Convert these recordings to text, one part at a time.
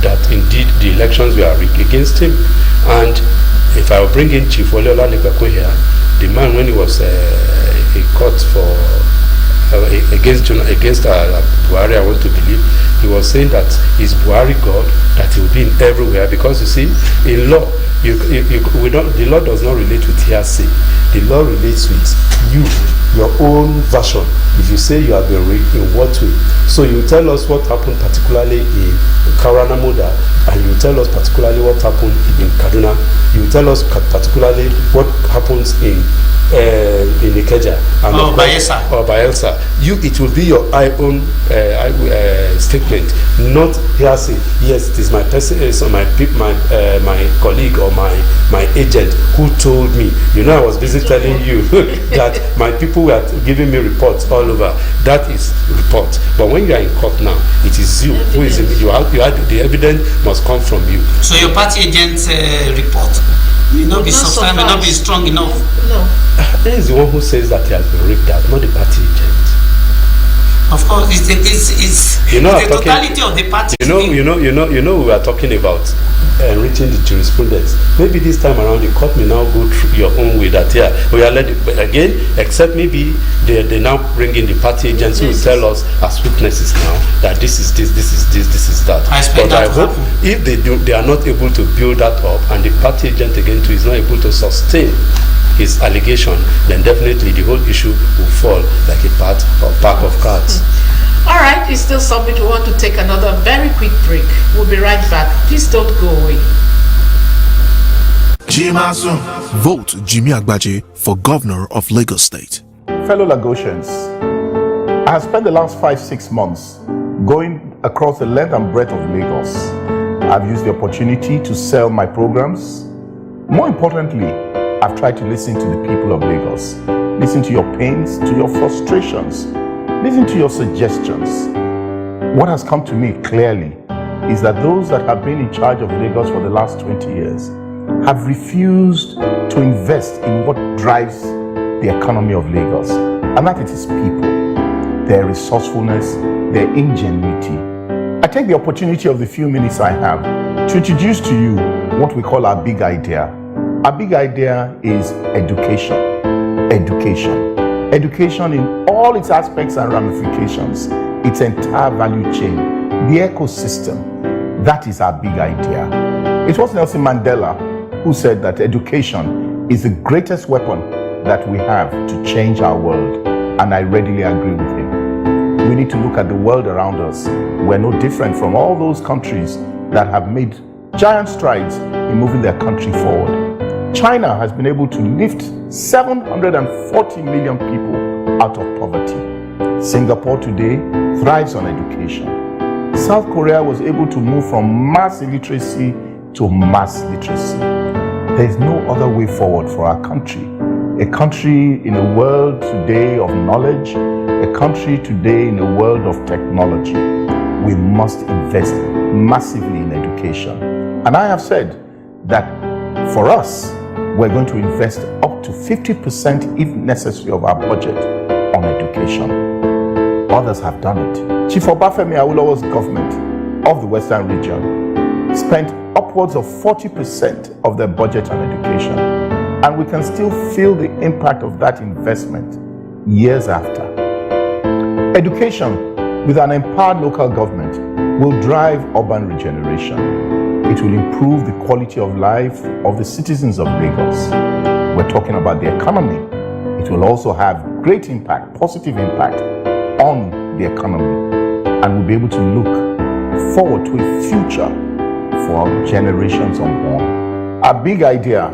that indeed the elections were rigged against him. And if I will bring in Chief Oleola Nikbakun here, the man, when he was in court for against Buhari, I want to believe, he was saying that he's Buhari God, that he will be in everywhere, because you see, in law, the law does not relate with hearsay. The law relates with you, your own version. If you say you have been rigged, in what way? So you tell us what happened particularly in Karanamoda, and you tell us particularly what happened in Kaduna. You tell us particularly what happens in Ikeja and Bayelsa. It will be your own statement, not hearsay. Yes, it is my person, my colleague or my agent who told me. You know, I was busy telling you that my people were giving me reports all over. That is report. But when you are in court now, it is you who is the evidence must come from you. So your party agent's report will not be substantial, will not be strong enough. No. There is the one who says that he has been rigged out, not the party agent. Of course, it's the totality of the party. We are talking about enriching the jurisprudence. Maybe this time around the court may now go through your own way, that we are led again, except maybe they now bring in the party agents who will tell us as witnesses now that this is that. But I hope if they are not able to build that up, and the party agent again too is not able to sustain his allegation, then definitely the whole issue will fall like a pack of cards. All right, it's still something we want to take another very quick break. We'll be right back. Please don't go away. Vote Jinmi Agbaje for Governor of Lagos State. Fellow Lagosians, I have spent the last 5-6 months going across the length and breadth of Lagos. I've used the opportunity to sell my programs. More importantly, I've tried to listen to the people of Lagos, listen to your pains, to your frustrations, listen to your suggestions. What has come to me clearly is that those that have been in charge of Lagos for the last 20 years have refused to invest in what drives the economy of Lagos, and that it is people, their resourcefulness, their ingenuity. I take the opportunity of the few minutes I have to introduce to you what we call our big idea. Our big idea is education. Education in all its aspects and ramifications, its entire value chain, the ecosystem. That is our big idea. It was Nelson Mandela who said that education is the greatest weapon that we have to change our world, and I readily agree with him. We need to look at the world around us. We're no different from all those countries that have made giant strides in moving their country forward. China has been able to lift 740 million people out of poverty. Singapore today thrives on education. South Korea was able to move from mass illiteracy to mass literacy. There is no other way forward for our country. A country in a world today of knowledge, a country today in a world of technology. We must invest massively in education. And I have said that for us, we're going to invest up to 50%, if necessary, of our budget on education. Others have done it. Chief Obafemi Awolowo's government of the Western region spent upwards of 40% of their budget on education, and we can still feel the impact of that investment years after. Education, with an empowered local government, will drive urban regeneration. It will improve the quality of life of the citizens of Lagos. We're talking about the economy. It will also have great impact, positive impact on the economy, and we'll be able to look forward to a future for our generations unborn. Our big idea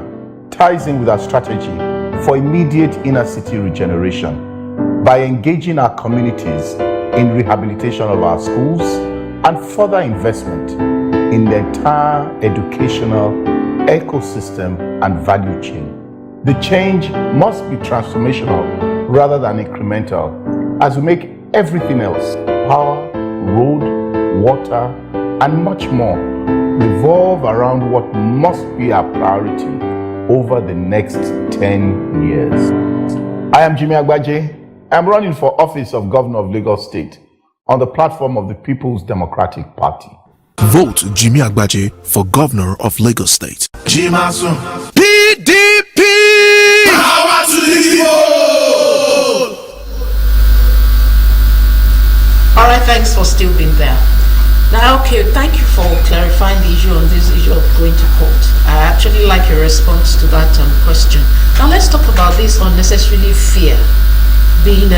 ties in with our strategy for immediate inner city regeneration by engaging our communities in rehabilitation of our schools and further investment in the entire educational ecosystem and value chain. The change must be transformational rather than incremental, as we make everything else, power, road, water, and much more, revolve around what must be our priority over the next 10 years. I am Jinmi Agbaje. I am running for office of Governor of Lagos State on the platform of the People's Democratic Party. Vote Jinmi Agbaje for Governor of Lagos State. Jimasun. PDP! Power to the people! Alright, thanks for still being there. Now, okay, thank you for clarifying the issue on this issue of going to court. I actually like your response to that question. Now let's talk about this unnecessarily fear being